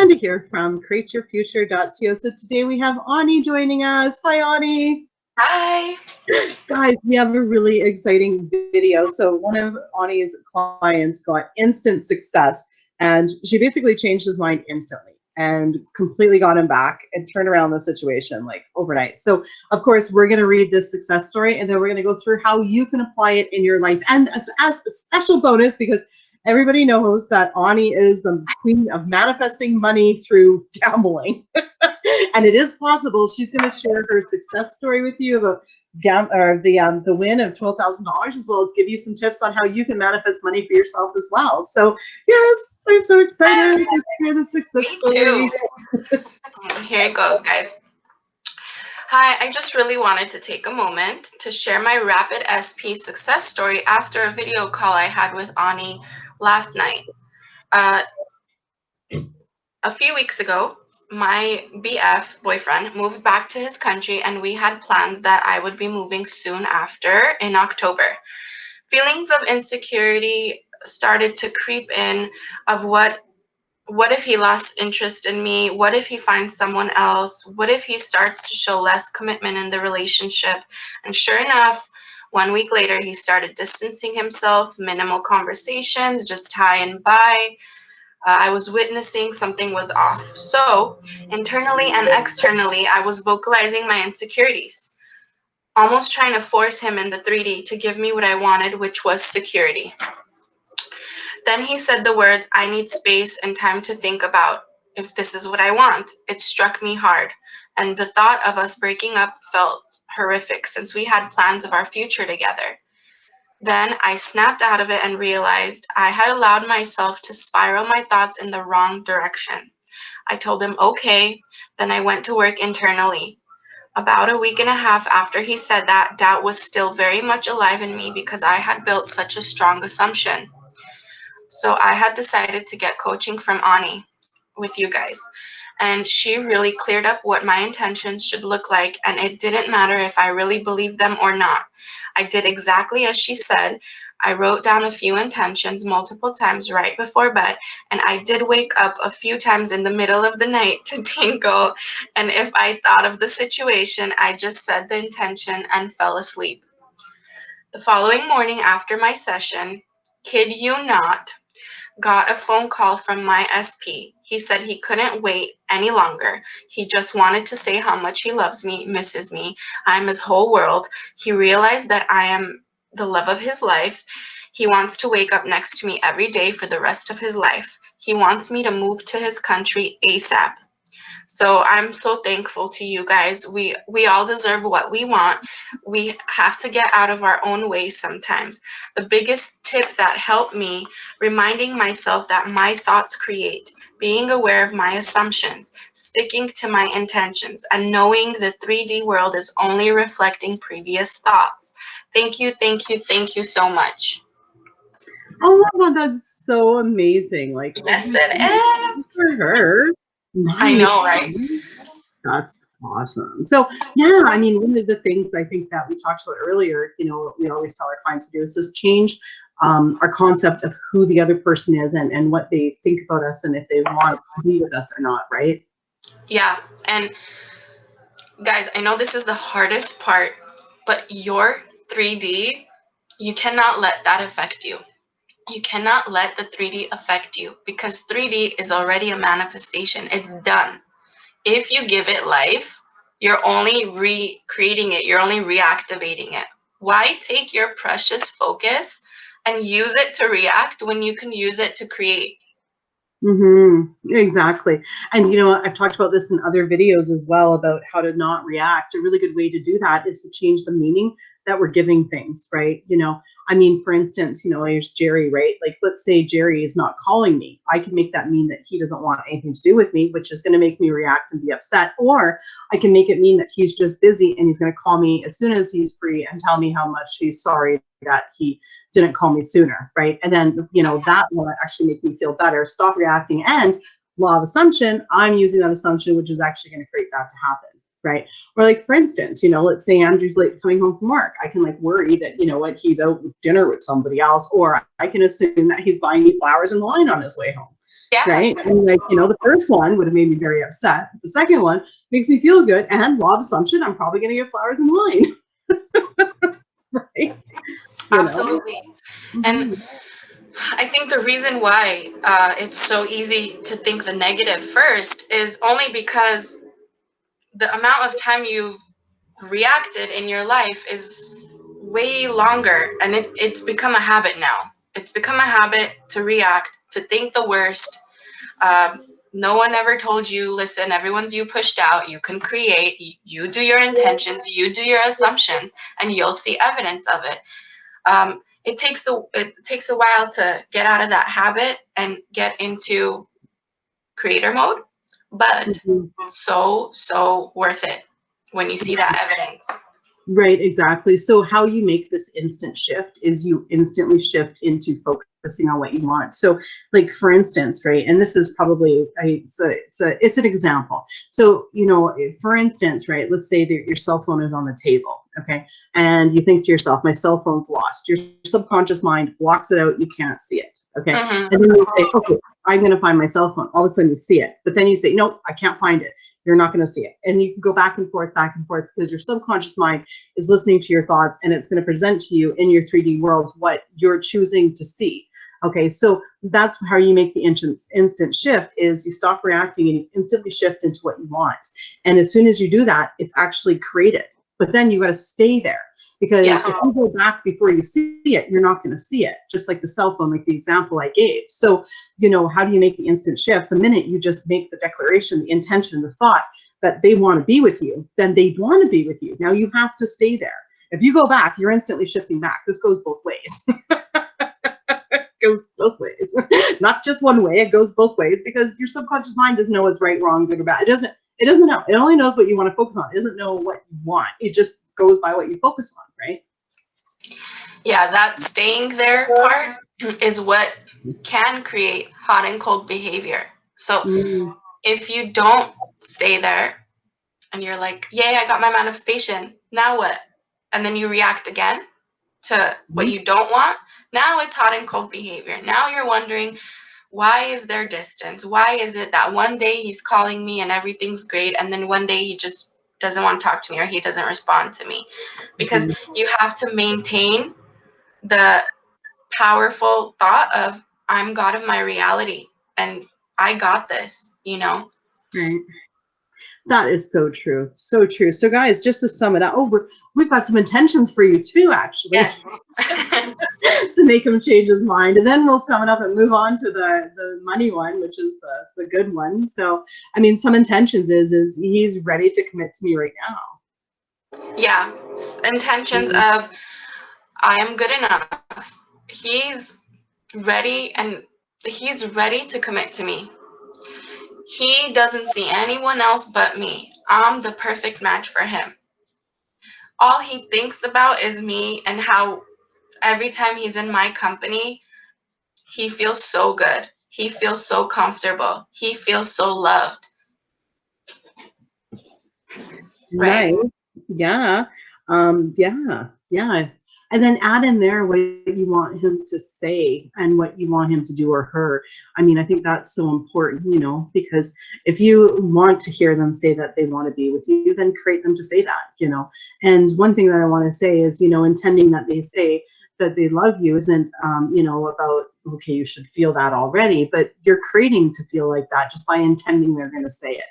Amanda here from createyourfuture.co. So today we have Ani joining us. Hi, Ani. Hi. Guys, we have a really exciting video. So one of Ani's clients got instant success, and she basically changed his mind instantly and completely got him back and turned around the situation like overnight. So of course, we're going to read this success story, and then we're going to go through how you can apply it in your life. And as a special bonus, because everybody knows that Ani is the queen of manifesting money through gambling. And it is possible. She's going to share her success story with you about the win of $12,000, as well as give you some tips on how you can manifest money for yourself as well. So yes, I'm so excited to hear the success story. Here it goes, guys. Hi, I just really wanted to take a moment to share my rapid SP success story after a video call I had with Ani last night. A few weeks ago, my BF boyfriend moved back to his country, and we had plans that I would be moving soon after in October. Feelings of insecurity started to creep in of what if he lost interest in me? What if he finds someone else? What if he starts to show less commitment in the relationship? And sure enough, 1 week later, he started distancing himself, minimal conversations, just hi and bye. I was witnessing something was off. So internally and externally, I was vocalizing my insecurities, almost trying to force him in the 3D to give me what I wanted, which was security. Then he said the words, I need space and time to think about if this is what I want. It struck me hard, and the thought of us breaking up felt horrific since we had plans of our future together. Then I snapped out of it and realized I had allowed myself to spiral my thoughts in the wrong direction. I told him, okay, then I went to work internally. About a week and a half after he said that, doubt was still very much alive in me because I had built such a strong assumption. So I had decided to get coaching from Ani with you guys. And she really cleared up what my intentions should look like, and it didn't matter if I really believed them or not. I did exactly as she said. I wrote down a few intentions multiple times right before bed, and I did wake up a few times in the middle of the night to tinkle, and if I thought of the situation, I just said the intention and fell asleep. The following morning after my session, kid you not, got a phone call from my SP. He said he couldn't wait any longer. He just wanted to say how much he loves me, misses me. I'm his whole world. He realized that I am the love of his life. He wants to wake up next to me every day for the rest of his life. He wants me to move to his country ASAP. So I'm so thankful to you guys. We all deserve what we want. We have to get out of our own way sometimes. The biggest tip that helped me, reminding myself that my thoughts create, being aware of my assumptions, sticking to my intentions, and knowing the 3D world is only reflecting previous thoughts. Thank you, thank you, thank you so much. Oh my God, that's so amazing. Like, yes, it is. For her. Nice. I know, right? That's awesome. So yeah, I mean, one of the things I think that we talked about earlier, you know, we always tell our clients to do is change our concept of who the other person is and what they think about us and if they want to be with us or not, right? Yeah, and guys, I know this is the hardest part, but your 3D, you cannot let that affect you. You cannot let the 3D affect you because 3D is already a manifestation. It's done. If you give it life, you're only recreating it. You're only reactivating it. Why take your precious focus and use it to react when you can use it to create? Exactly. And, you know, I've talked about this in other videos as well about how to not react. A really good way to do that is to change the meaning that we're giving things, right? You know, I mean, for instance, you know, there's Jerry, right? Like, let's say Jerry is not calling me. I can make that mean that he doesn't want anything to do with me, which is going to make me react and be upset. Or I can make it mean that he's just busy and he's going to call me as soon as he's free and tell me how much he's sorry that he didn't call me sooner, right? And then, you know, that will actually make me feel better, stop reacting. And law of assumption, I'm using that assumption, which is actually going to create that to happen. Right. Or like, for instance, you know, let's say Andrew's late coming home from work. I can like worry that, you know what, he's out with dinner with somebody else, or I can assume that he's buying me flowers and wine on his way home. Yeah. right? And like, the first one would have made me very upset. The second one makes me feel good, and law of assumption, I'm probably going to get flowers and wine. Right? Absolutely. And Mhm. I think the reason why it's so easy to think the negative first is only because the amount of time you've reacted in your life is way longer, and it's become a habit now. It's become a habit to react, to think the worst. No one ever told you, listen, everyone's you pushed out, you can create, you do your intentions, you do your assumptions, and you'll see evidence of it. It takes a while to get out of that habit and get into creator mode, but Mhm. so worth it when you see that evidence. Right, exactly. So how you make this instant shift is you instantly shift into focusing on what you want. So, like for instance, right, and this is probably it's an example. So, for instance, right, let's say that your cell phone is on the table, okay, and you think to yourself, my cell phone's lost. Your subconscious mind blocks it out. You can't see it, okay, Mm-hmm. and then you say, okay, I'm going to find my cell phone. All of a sudden, you see it, but then you say, nope, I can't find it. You're not going to see it, and you can go back and forth, because your subconscious mind is listening to your thoughts, and it's going to present to you in your 3D world what you're choosing to see. Okay, so that's how you make the instant shift, is you stop reacting and you instantly shift into what you want. And as soon as you do that, it's actually created. But then you got to stay there, because if you go back before you see it, you're not going to see it. Just like the cell phone, like the example I gave. So, how do you make the instant shift? The minute you just make the declaration, the intention, the thought that they want to be with you, then they want to be with you. Now you have to stay there. If you go back, you're instantly shifting back. This goes both ways. It goes both ways. Not just one way, it goes both ways, because your subconscious mind doesn't know what's right, wrong, good or bad. It doesn't know. It only knows what you want to focus on. It doesn't know what you want. It just goes by what you focus on, right? Yeah, that staying there part is what can create hot and cold behavior. So if you don't stay there and you're like, yay, I got my manifestation, now what? And then you react again to what you don't want, now it's hot and cold behavior. Now you're wondering, why is there distance? Why is it that one day he's calling me and everything's great, and then one day he just doesn't want to talk to me, or he doesn't respond to me? Because you have to maintain the powerful thought of, I'm God of my reality and I got this, Right. That is so true. So true. So guys, just to sum it up, we've got some intentions for you too, actually. Yes. To make him change his mind. And then we'll sum it up and move on to the money one, which is the good one. So, I mean, some intentions is he's ready to commit to me right now. Yeah. Intentions of, I am good enough. He's ready, and he's ready to commit to me. He doesn't see anyone else but me. I'm the perfect match for him. All he thinks about is me, and how every time he's in my company, he feels so good. He feels so comfortable. He feels so loved. Right? Nice. Yeah. Yeah. And then add in there what you want him to say and what you want him to do or her. I mean, I think that's so important, because if you want to hear them say that they want to be with you, then create them to say that. And one thing that I want to say is, intending that they say that they love you isn't, about, okay, you should feel that already, but you're creating to feel like that just by intending they're going to say it.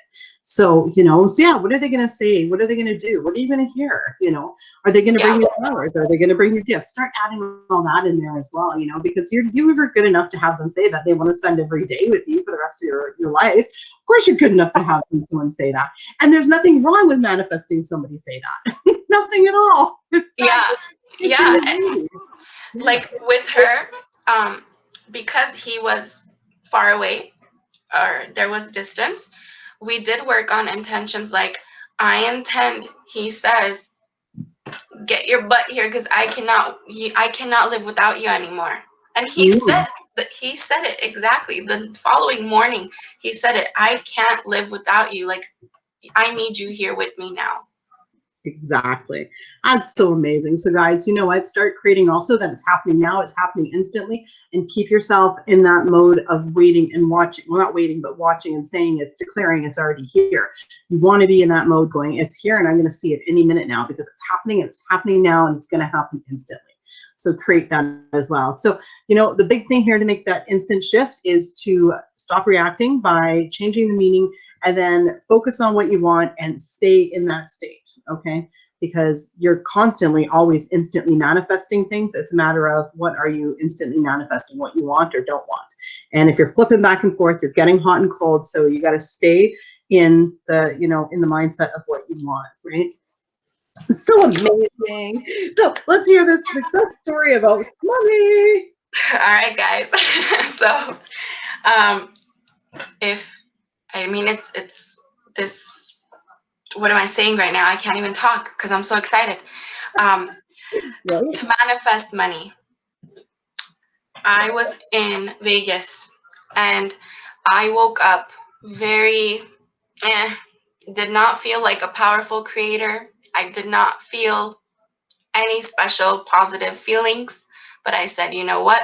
So, what are they going to say? What are they going to do? What are you going to hear? Are they going to bring you flowers? Are they going to bring you gifts? Start adding all that in there as well, because you were good enough to have them say that they want to spend every day with you for the rest of your life. Of course, you're good enough to have someone say that. And there's nothing wrong with manifesting somebody say that. Nothing at all. Yeah. Like with her, because he was far away, or there was distance, we did work on intentions. Like, I intend, he says, get your butt here, because I cannot live without you anymore. And he said it exactly. The following morning, he said it. I can't live without you. Like, I need you here with me now. Exactly. That's so amazing. So guys, you know what? Start creating also that it's happening now, it's happening instantly, and keep yourself in that mode of waiting and watching. Well, not waiting, but watching and saying it's declaring it's already here. You want to be in that mode going, it's here and I'm going to see it any minute now because it's happening now and it's going to happen instantly. So create that as well. So, you know, the big thing here to make that instant shift is to stop reacting by changing the meaning and then focus on what you want and stay in that state, okay? Because you're constantly always instantly manifesting things. It's a matter of what are you instantly manifesting, what you want or don't want. And if you're flipping back and forth, you're getting hot and cold. So you got to stay in the, you know, in the mindset of what you want, right? So amazing. So let's hear this success story about money. All right, guys. So, it's this, what am I saying right now? I can't even talk because I'm so excited. Right. To manifest money. I was in Vegas and I woke up very, did not feel like a powerful creator. I did not feel any special positive feelings, but I said, you know what?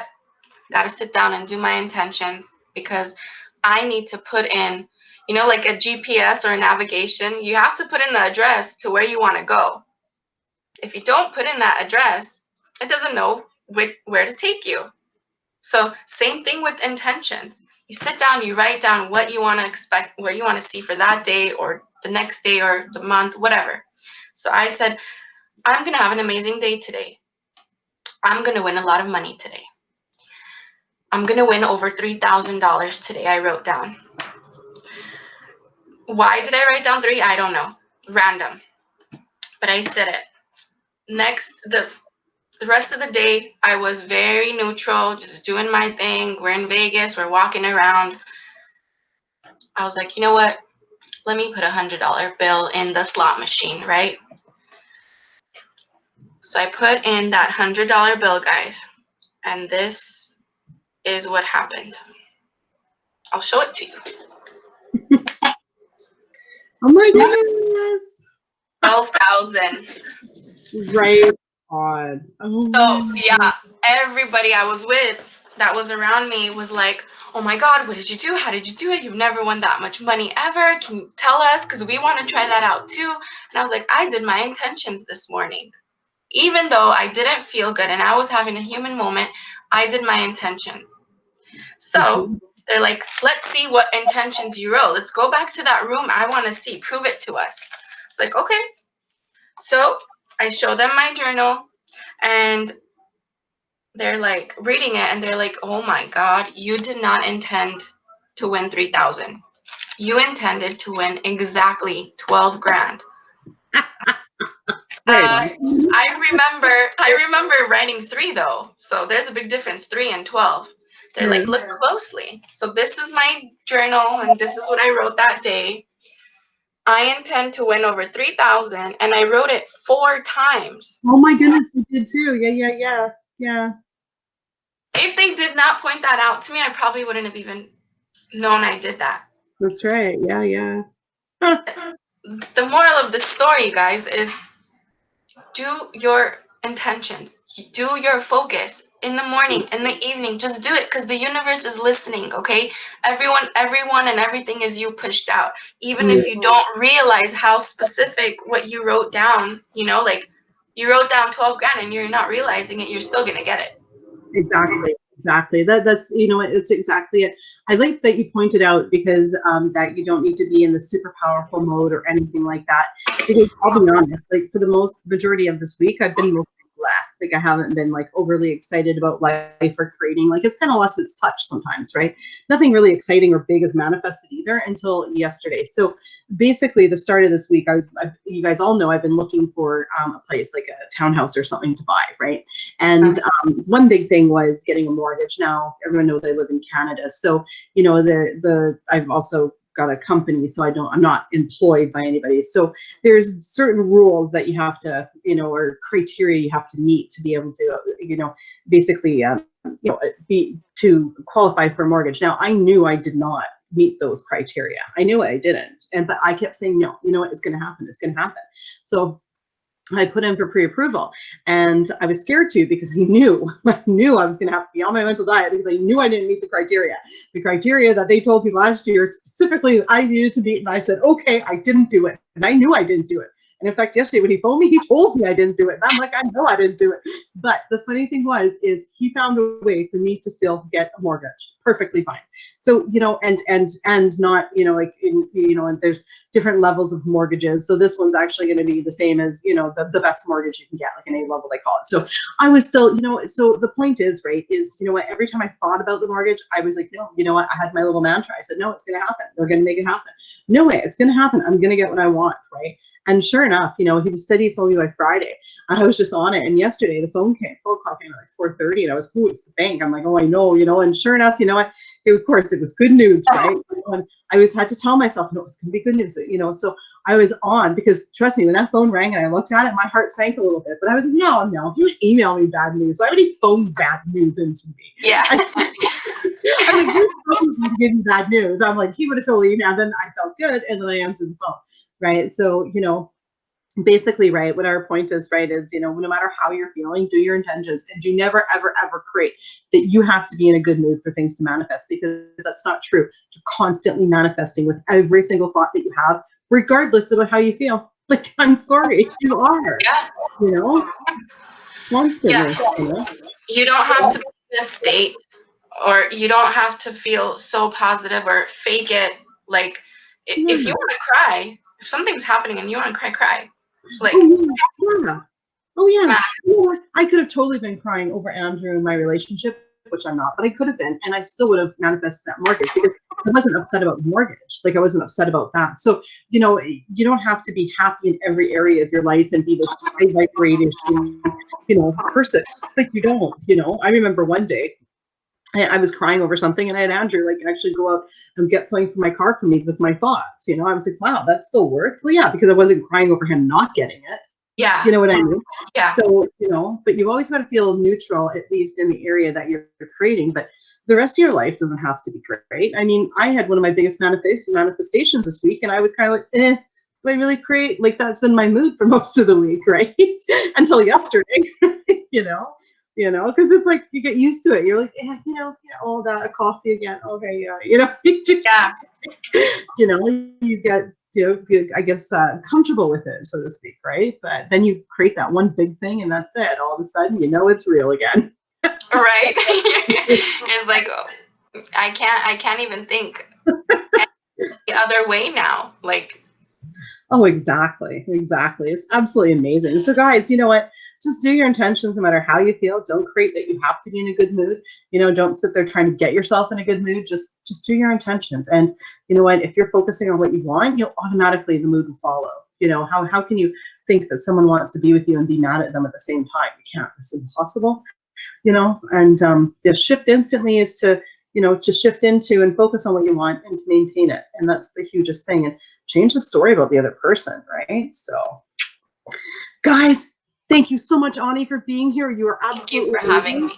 Got to sit down and do my intentions because I need to put in, you know, like a GPS or a navigation, you have to put in the address to where you want to go. If you don't put in that address, it doesn't know where to take you. So same thing with intentions. You sit down, you write down what you want to expect, what you want to see for that day or the next day or the month, whatever. So I said, I'm going to have an amazing day today. I'm going to win a lot of money today. I'm going to win over $3,000 today, I wrote down. Why did I write down 3? I don't know. Random. But I said it. Next, the rest of the day, I was very neutral, just doing my thing. We're in Vegas. We're walking around. I was like, you know what? Let me put $100 bill in the slot machine, right? So I put in that $100 bill, guys. And this is what happened. I'll show it to you. Oh my goodness. 12,000. Right on. Oh So yeah, everybody I was with that was around me was like, oh my God, what did you do? How did you do it? You've never won that much money ever. Can you tell us? Because we want to try that out too. And I was like, I did my intentions this morning. Even though I didn't feel good and I was having a human moment, I did my intentions. So they're like, let's see what intentions you wrote. Let's go back to that room. I want to see. Prove it to us. It's like, okay. So I show them my journal and they're like reading it and they're like, oh my God, you did not intend to win 3,000. You intended to win exactly 12 grand. I remember writing 3 though. So there's a big difference, 3 and 12. They're like, look closely. So this is my journal and this is what I wrote that day. I intend to win over 3,000 and I wrote it 4 times. Oh my goodness, you did too. Yeah. If they did not point that out to me, I probably wouldn't have even known I did that. That's right. Yeah. The moral of the story, guys, is do your intentions. Do your focus in the morning, in the evening. Just do it because the universe is listening, okay? Everyone and everything is you pushed out. Even if you don't realize how specific what you wrote down, you know, like you wrote down 12 grand and you're not realizing it, you're still going to get it. Exactly. That's, you know, it's exactly it. I like that you pointed out because that you don't need to be in the super powerful mode or anything like that. Because I'll be honest, like for the majority of this week, I've been mostly blah. Like I haven't been like overly excited about life or creating. Like it's kind of lost its touch sometimes, right? Nothing really exciting or big is manifested either until yesterday. So basically the start of this week, you guys all know I've been looking for a place like a townhouse or something to buy, right? And one big thing was getting a mortgage. Now everyone knows I live in Canada, so you know I've also got a company, so I'm not employed by anybody. So there's certain rules that you have to, you know, or criteria you have to meet to be able to, you know, basically, you know, to qualify for a mortgage. Now I knew I did not meet those criteria. I knew I didn't, but I kept saying no. You know what? It's going to happen. It's going to happen. So I put in for pre-approval, and I was scared to because I knew I was going to have to be on my mental diet because I knew I didn't meet the criteria that they told me last year specifically I needed to meet. And I said, okay, I didn't do it, and I knew I didn't do it. And in fact, yesterday when he phoned me, he told me I didn't do it. And I'm like, I know I didn't do it. But the funny thing is he found a way for me to still get a mortgage perfectly fine. So, you know, and not, you know, like, and there's different levels of mortgages. So this one's actually going to be the same as, you know, the best mortgage you can get, like an A level, they call it. So I was still, you know, so the point is, right, is, you know what, every time I thought about the mortgage, I was like, no, you know what, I had my little mantra. I said, no, it's going to happen. They're going to make it happen. No way, it's going to happen. I'm going to get what I want, right? And sure enough, you know, he said he'd phone me by Friday. I was just on it. And yesterday the phone call came at like 4:30, and I was, oh, it's the bank. I'm like, oh, I know, you know, and sure enough, you know what, of course it was good news, right? And I had to tell myself, no, it's going to be good news, you know, so I was on, because trust me, when that phone rang and I looked at it, my heart sank a little bit, but I was like, no, he would email me bad news. Why would he phone bad news into me? Yeah. I'm like, who's supposed to give me bad news? I'm like, he would have told me, and then I felt good, and then I answered the phone. Right. So, you know, basically, right, what our point is, right, is, you know, no matter how you're feeling, do your intentions, and do never, ever, ever create that you have to be in a good mood for things to manifest, because that's not true. You're constantly manifesting with every single thought that you have, regardless of how you feel. Like, I'm sorry, you are, Yeah. you know, constantly. Yeah. You know? You don't have to be in a state, or you don't have to feel so positive or fake it. Like, if you want to cry, if something's happening and you want to cry. Like, yeah. Oh yeah. You know what? I could have totally been crying over Andrew and my relationship, which I'm not, but I could have been, and I still would have manifested that mortgage, because I wasn't upset about the mortgage. Like, I wasn't upset about that. So, you know, you don't have to be happy in every area of your life and be this high vibrating, you know, person. Like, you don't, you know. I remember one day I was crying over something, and I had Andrew like actually go out and get something from my car for me with my thoughts. You know, I was like, wow, that still worked. Well, yeah, because I wasn't crying over him not getting it. yeah. You know what I mean? Yeah. So, you know, but you've always got to feel neutral, at least in the area that you're creating. But the rest of your life doesn't have to be great. I mean, I had one of my biggest manifestations this week, and I was kind of like, do I really create? Like, that's been my mood for most of the week, right? Until yesterday, you know, because it's like you get used to it. You're like, you know, all that coffee again. Okay, yeah, you know, Yeah. you know, you get, you know, I guess comfortable with it, so to speak, right? But then you create that one big thing, and that's it. All of a sudden, you know, it's real again. Right. It's like, I can't even think the other way now. Like, oh, exactly. It's absolutely amazing. So guys, you know what? Just do your intentions no matter how you feel. Don't create that you have to be in a good mood. You know, don't sit there trying to get yourself in a good mood. Just do your intentions. And you know what? If you're focusing on what you want, you'll automatically, the mood will follow. You know, how can you think that someone wants to be with you and be mad at them at the same time? You can't. It's impossible. You know, and the shift instantly is to, you know, to shift into and focus on what you want and to maintain it. And that's the hugest thing. And change the story about the other person, right? So, guys, thank you so much, Ani, for being here. You are absolutely thank you for having me.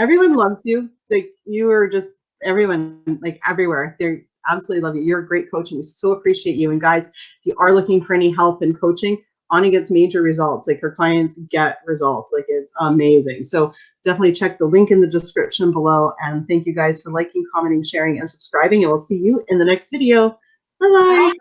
Everyone loves you. Like, you are just, everyone, like, everywhere. They absolutely love you. You're a great coach, and we so appreciate you. And guys, if you are looking for any help in coaching, Ani gets major results. Like, her clients get results. Like, it's amazing. So definitely check the link in the description below. And thank you guys for liking, commenting, sharing, and subscribing. And we'll see you in the next video. Bye-bye.